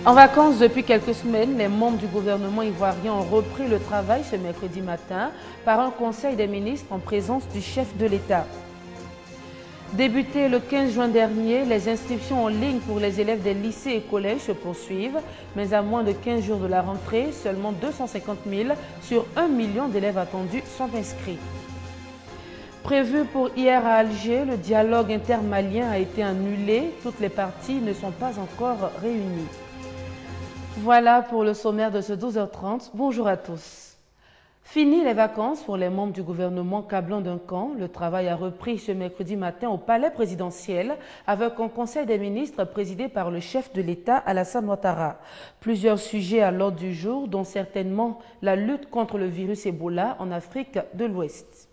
En vacances depuis quelques semaines, les membres du gouvernement ivoirien ont repris le travail ce mercredi matin par un conseil des ministres en présence du chef de l'État. Débuté le 15 juin dernier, les inscriptions en ligne pour les élèves des lycées et collèges se poursuivent, mais à moins de 15 jours de la rentrée, seulement 250 000 sur 1 million d'élèves attendus sont inscrits. Prévu pour hier à Alger, le dialogue intermalien a été annulé. Toutes les parties ne sont pas encore réunies. Voilà pour le sommaire de ce 12h30. Bonjour à tous. Fini les vacances pour les membres du gouvernement câblant d'un camp. Le travail a repris ce mercredi matin au palais présidentiel avec un conseil des ministres présidé par le chef de l'État Alassane Ouattara. Plusieurs sujets à l'ordre du jour, dont certainement la lutte contre le virus Ebola en Afrique de l'Ouest.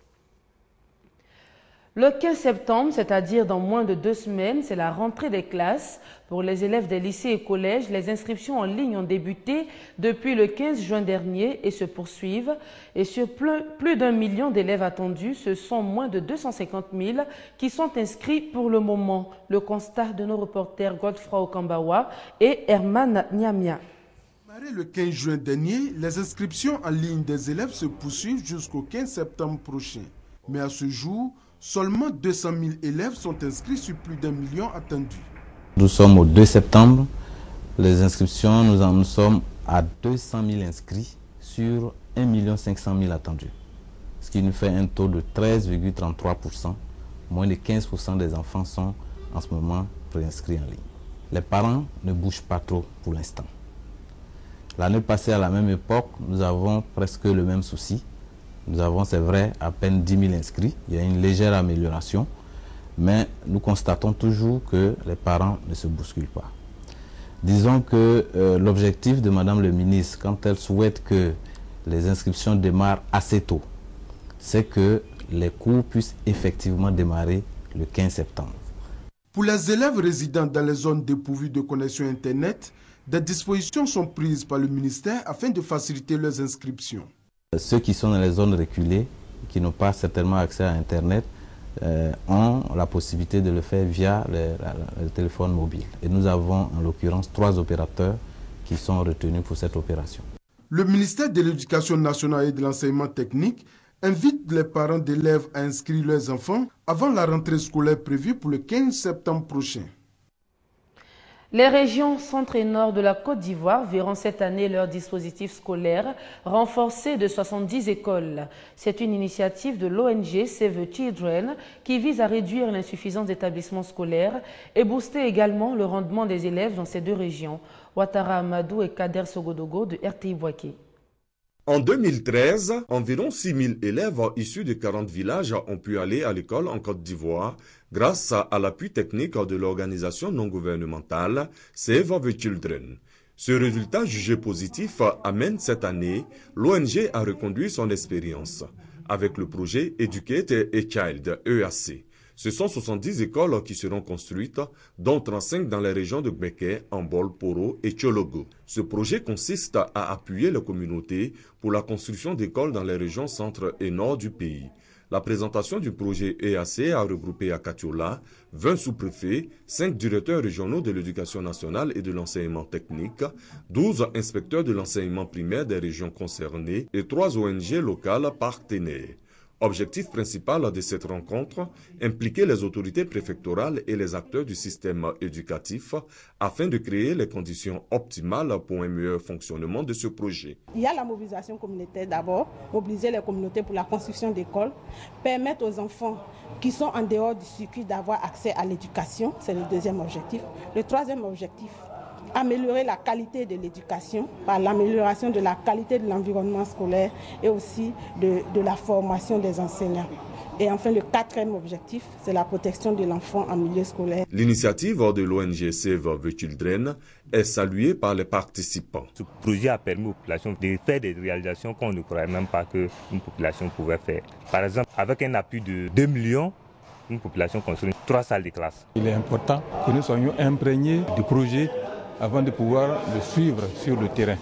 Le 15 septembre, c'est-à-dire dans moins de 2 semaines, c'est la rentrée des classes. Pour les élèves des lycées et collèges, les inscriptions en ligne ont débuté depuis le 15 juin dernier et se poursuivent. Et sur plus d'1 million d'élèves attendus, ce sont moins de 250 000 qui sont inscrits pour le moment. Le constat de nos reporters Godefroy Okambawa et Herman Niamia. Le 15 juin dernier, les inscriptions en ligne des élèves se poursuivent jusqu'au 15 septembre prochain. Mais à ce jour, seulement 200 000 élèves sont inscrits sur plus d'1 million attendus. Nous sommes au 2 septembre. Les inscriptions, nous sommes à 200 000 inscrits sur 1 500 000 attendus. Ce qui nous fait un taux de 13,33%. Moins de 15% des enfants sont en ce moment préinscrits en ligne. Les parents ne bougent pas trop pour l'instant. L'année passée, à la même époque, nous avons presque le même souci. Nous avons, c'est vrai, à peine 10 000 inscrits. Il y a une légère amélioration, mais nous constatons toujours que les parents ne se bousculent pas. Disons que l'objectif de Madame le ministre, quand elle souhaite que les inscriptions démarrent assez tôt, c'est que les cours puissent effectivement démarrer le 15 septembre. Pour les élèves résidant dans les zones dépourvues de connexion Internet, des dispositions sont prises par le ministère afin de faciliter leurs inscriptions. Ceux qui sont dans les zones reculées, qui n'ont pas certainement accès à Internet, ont la possibilité de le faire via le téléphone mobile. Et nous avons en l'occurrence 3 opérateurs qui sont retenus pour cette opération. Le ministère de l'Éducation nationale et de l'enseignement technique invite les parents d'élèves à inscrire leurs enfants avant la rentrée scolaire prévue pour le 15 septembre prochain. Les régions centre et nord de la Côte d'Ivoire verront cette année leur dispositif scolaire renforcé de 70 écoles. C'est une initiative de l'ONG Save the Children qui vise à réduire l'insuffisance d'établissements scolaires et booster également le rendement des élèves dans ces 2 régions. Ouattara Amadou et Kader Sogodogo de RTI Boaké. En 2013, environ 6 000 élèves issus de 40 villages ont pu aller à l'école en Côte d'Ivoire grâce à l'appui technique de l'organisation non gouvernementale Save the Children. Ce résultat jugé positif amène cette année l'ONG à reconduire son expérience avec le projet Educate a Child, EAC. Ce sont 70 écoles qui seront construites, dont 35 dans les régions de Gbeke, Ambol, Poro et Tchologo. Ce projet consiste à appuyer les communautés pour la construction d'écoles dans les régions centre et nord du pays. La présentation du projet EAC a regroupé à Katiola 20 sous-préfets, 5 directeurs régionaux de l'éducation nationale et de l'enseignement technique, 12 inspecteurs de l'enseignement primaire des régions concernées et 3 ONG locales partenaires. Objectif principal de cette rencontre, impliquer les autorités préfectorales et les acteurs du système éducatif afin de créer les conditions optimales pour un meilleur fonctionnement de ce projet. Il y a la mobilisation communautaire d'abord, mobiliser les communautés pour la construction d'écoles, permettre aux enfants qui sont en dehors du circuit d'avoir accès à l'éducation, c'est le 2e objectif. Le 3e objectif, améliorer la qualité de l'éducation par l'amélioration de la qualité de l'environnement scolaire et aussi de la formation des enseignants. Et enfin, le 4e objectif, c'est la protection de l'enfant en milieu scolaire. L'initiative de l'ONG Save the Children est saluée par les participants. Ce projet a permis aux populations de faire des réalisations qu'on ne croyait même pas qu'une population pouvait faire. Par exemple, avec un appui de 2 millions, une population construit 3 salles de classe. Il est important que nous soyons imprégnés du projet avant de pouvoir le suivre sur le terrain.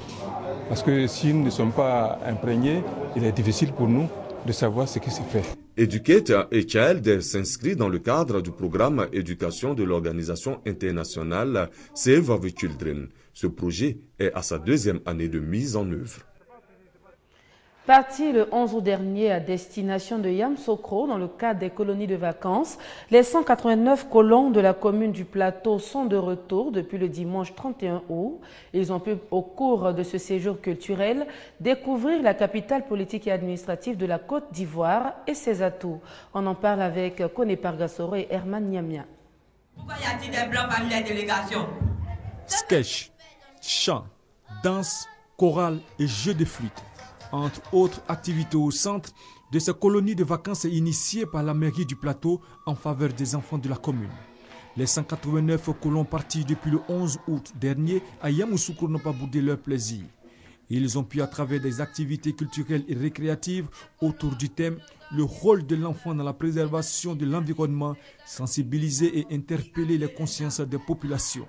Parce que si nous ne sommes pas imprégnés, il est difficile pour nous de savoir ce qui se fait. Educate a Child s'inscrit dans le cadre du programme éducation de l'organisation internationale Save Our Children. Ce projet est à sa 2e année de mise en œuvre. Parti le 11 août dernier à destination de Yamoussoukro dans le cadre des colonies de vacances, les 189 colons de la commune du Plateau sont de retour depuis le dimanche 31 août. Ils ont pu, au cours de ce séjour culturel, découvrir la capitale politique et administrative de la Côte d'Ivoire et ses atouts. On en parle avec Kone Pargasoro et Herman Niamia. Pourquoi y a-t-il des blancs parmi les délégations? Sketch, chant, danse, chorale et jeux de flûte. Entre autres activités au centre de ces colonies de vacances initiées par la mairie du Plateau en faveur des enfants de la commune. Les 189 colons partis depuis le 11 août dernier à Yamoussoukro n'ont pas boudé leur plaisir. Ils ont pu, à travers des activités culturelles et récréatives autour du thème « Le rôle de l'enfant dans la préservation de l'environnement », sensibiliser et interpeller les consciences des populations.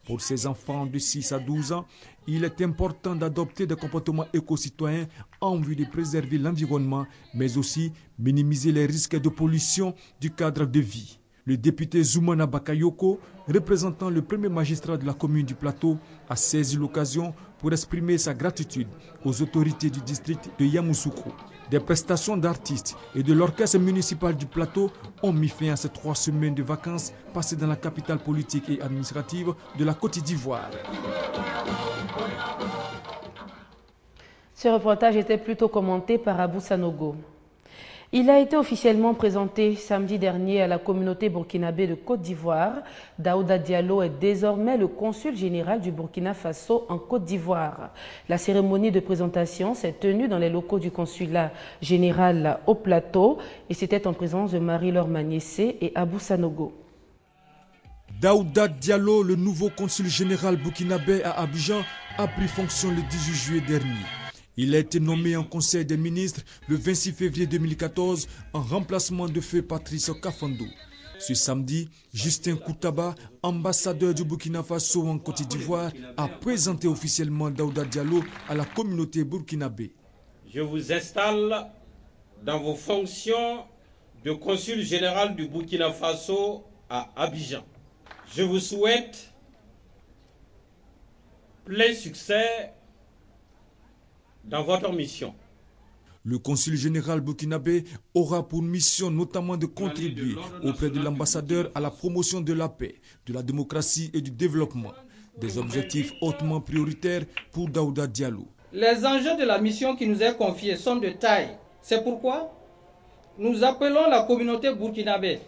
Pour ces enfants de 6 à 12 ans, il est important d'adopter des comportements éco-citoyens en vue de préserver l'environnement, mais aussi minimiser les risques de pollution du cadre de vie. Le député Zoumana Bakayoko, représentant le premier magistrat de la commune du Plateau, a saisi l'occasion pour exprimer sa gratitude aux autorités du district de Yamoussoukro. Des prestations d'artistes et de l'orchestre municipal du Plateau ont mis fin à ces 3 semaines de vacances passées dans la capitale politique et administrative de la Côte d'Ivoire. Ce reportage était plutôt commenté par Abou Sanogo. Il a été officiellement présenté samedi dernier à la communauté burkinabé de Côte d'Ivoire. Daouda Diallo est désormais le consul général du Burkina Faso en Côte d'Ivoire. La cérémonie de présentation s'est tenue dans les locaux du consulat général au Plateau et c'était en présence de Marie-Laure Magnessé et Abou Sanogo. Daouda Diallo, le nouveau consul général burkinabé à Abidjan, a pris fonction le 18 juillet dernier. Il a été nommé en Conseil des ministres le 26 février 2014 en remplacement de feu Patrice Kafando. Ce samedi, Justin Koutaba, ambassadeur du Burkina Faso en Côte d'Ivoire, a présenté officiellement Daouda Diallo à la communauté burkinabé. Je vous installe dans vos fonctions de consul général du Burkina Faso à Abidjan. Je vous souhaite plein succès dans votre mission. Le consul général burkinabé aura pour mission notamment de contribuer auprès de l'ambassadeur à la promotion de la paix, de la démocratie et du développement. Des objectifs hautement prioritaires pour Daouda Diallo. Les enjeux de la mission qui nous est confiée sont de taille. C'est pourquoi nous appelons la communauté burkinabé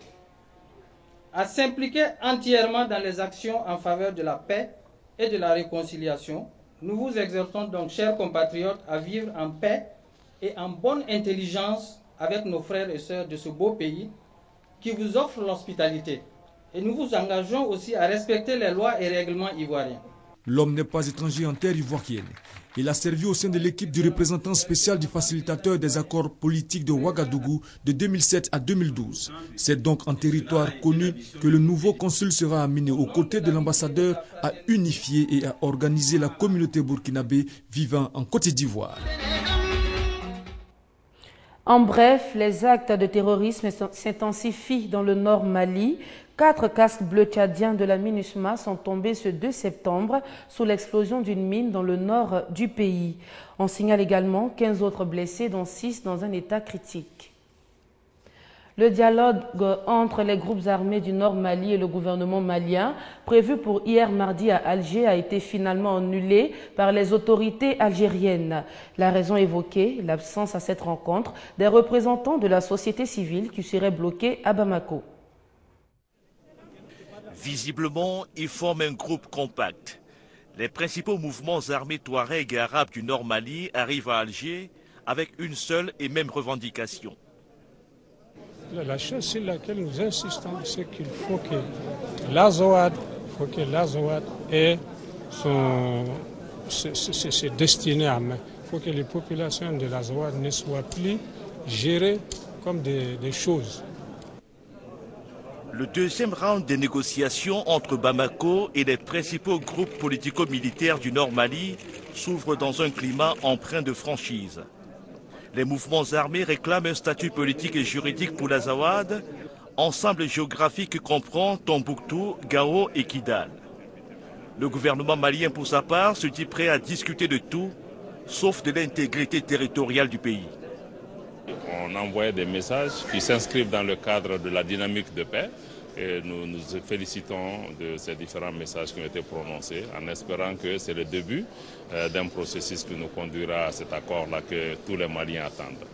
à s'impliquer entièrement dans les actions en faveur de la paix et de la réconciliation. Nous vous exhortons donc, chers compatriotes, à vivre en paix et en bonne intelligence avec nos frères et sœurs de ce beau pays qui vous offre l'hospitalité. Et nous vous engageons aussi à respecter les lois et règlements ivoiriens. L'homme n'est pas étranger en terre ivoirienne. Il a servi au sein de l'équipe du représentant spécial du facilitateur des accords politiques de Ouagadougou de 2007 à 2012. C'est donc en territoire connu que le nouveau consul sera amené aux côtés de l'ambassadeur à unifier et à organiser la communauté burkinabé vivant en Côte d'Ivoire. En bref, les actes de terrorisme s'intensifient dans le nord Mali. 4 casques bleus tchadiens de la MINUSMA sont tombés ce 2 septembre sous l'explosion d'une mine dans le nord du pays. On signale également 15 autres blessés, dont 6 dans un état critique. Le dialogue entre les groupes armés du nord Mali et le gouvernement malien, prévu pour hier mardi à Alger, a été finalement annulé par les autorités algériennes. La raison évoquée, l'absence à cette rencontre des représentants de la société civile qui seraient bloqués à Bamako. Visiblement, ils forment un groupe compact. Les principaux mouvements armés touaregs et arabes du nord Mali arrivent à Alger avec une seule et même revendication. La chose sur laquelle nous insistons, c'est qu'il faut que l'Azawad ait ses destinées à main. Il faut que les populations de l'Azawad ne soient plus gérées comme des choses. Le deuxième round des négociations entre Bamako et les principaux groupes politico-militaires du Nord Mali s'ouvre dans un climat empreint de franchise. Les mouvements armés réclament un statut politique et juridique pour l'Azawad, ensemble géographique qui comprend Tombouctou, Gao et Kidal. Le gouvernement malien, pour sa part, se dit prêt à discuter de tout, sauf de l'intégrité territoriale du pays. On envoie des messages qui s'inscrivent dans le cadre de la dynamique de paix et nous nous félicitons de ces différents messages qui ont été prononcés en espérant que c'est le début d'un processus qui nous conduira à cet accord-là que tous les Maliens attendent.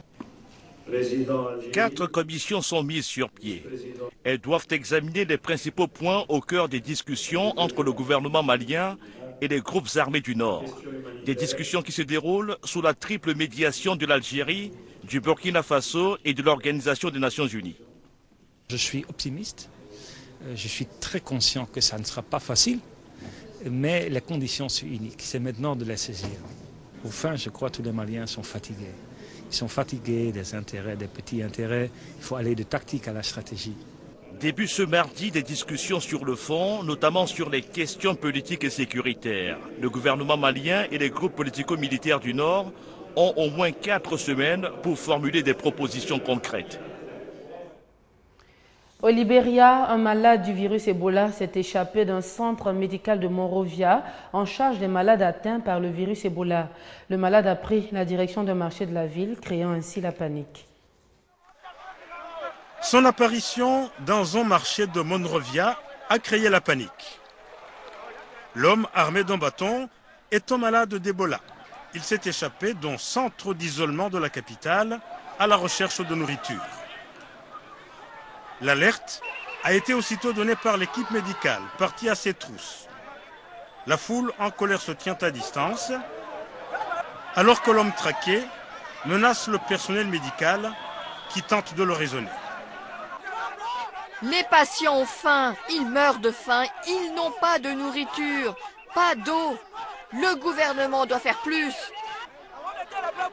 4 commissions sont mises sur pied. Elles doivent examiner les principaux points au cœur des discussions entre le gouvernement malien et les groupes armés du Nord. Des discussions qui se déroulent sous la triple médiation de l'Algérie, du Burkina Faso et de l'Organisation des Nations Unies. Je suis optimiste. Je suis très conscient que ça ne sera pas facile, mais les conditions sont uniques. C'est maintenant de les saisir. Au fin, je crois que tous les Maliens sont fatigués. Ils sont fatigués des intérêts, des petits intérêts. Il faut aller de tactique à la stratégie. Début ce mardi des discussions sur le fond, notamment sur les questions politiques et sécuritaires. Le gouvernement malien et les groupes politico-militaires du Nord ont au moins 4 semaines pour formuler des propositions concrètes. Au Libéria, un malade du virus Ebola s'est échappé d'un centre médical de Monrovia en charge des malades atteints par le virus Ebola. Le malade a pris la direction d'un marché de la ville, créant ainsi la panique. Son apparition dans un marché de Monrovia a créé la panique. L'homme armé d'un bâton est un malade d'Ebola. Il s'est échappé d'un centre d'isolement de la capitale à la recherche de nourriture. L'alerte a été aussitôt donnée par l'équipe médicale, partie à ses trousses. La foule en colère se tient à distance, alors que l'homme traqué menace le personnel médical qui tente de le raisonner. Les patients ont faim, ils meurent de faim, ils n'ont pas de nourriture, pas d'eau. Le gouvernement doit faire plus.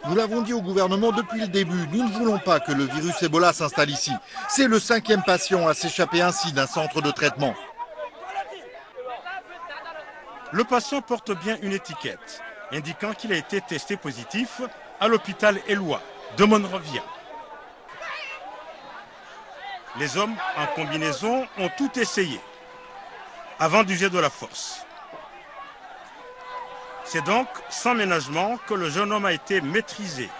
Nous l'avons dit au gouvernement depuis le début, nous ne voulons pas que le virus Ebola s'installe ici. C'est le 5e patient à s'échapper ainsi d'un centre de traitement. Le patient porte bien une étiquette indiquant qu'il a été testé positif à l'hôpital Eloi de Monrovia. Les hommes en combinaison ont tout essayé avant d'user de la force. C'est donc sans ménagement que le jeune homme a été maîtrisé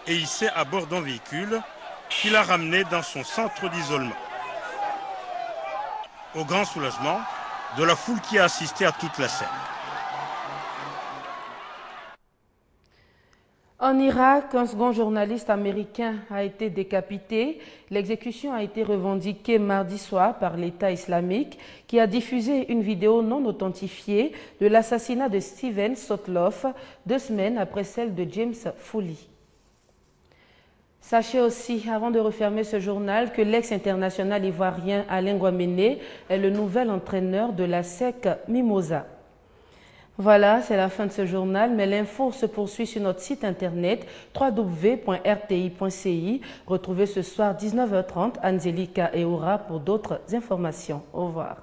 et hissé à bord d'un véhicule qu'il a ramené dans son centre d'isolement. Au grand soulagement de la foule qui a assisté à toute la scène. En Irak, un second journaliste américain a été décapité. L'exécution a été revendiquée mardi soir par l'État islamique qui a diffusé une vidéo non authentifiée de l'assassinat de Steven Sotloff 2 semaines après celle de James Foley. Sachez aussi, avant de refermer ce journal, que l'ex-international ivoirien Alain Guaméné est le nouvel entraîneur de la SEC Mimosa. Voilà, c'est la fin de ce journal, mais l'info se poursuit sur notre site internet www.rti.ci. Retrouvez ce soir 19h30 Angelica et Aura pour d'autres informations. Au revoir.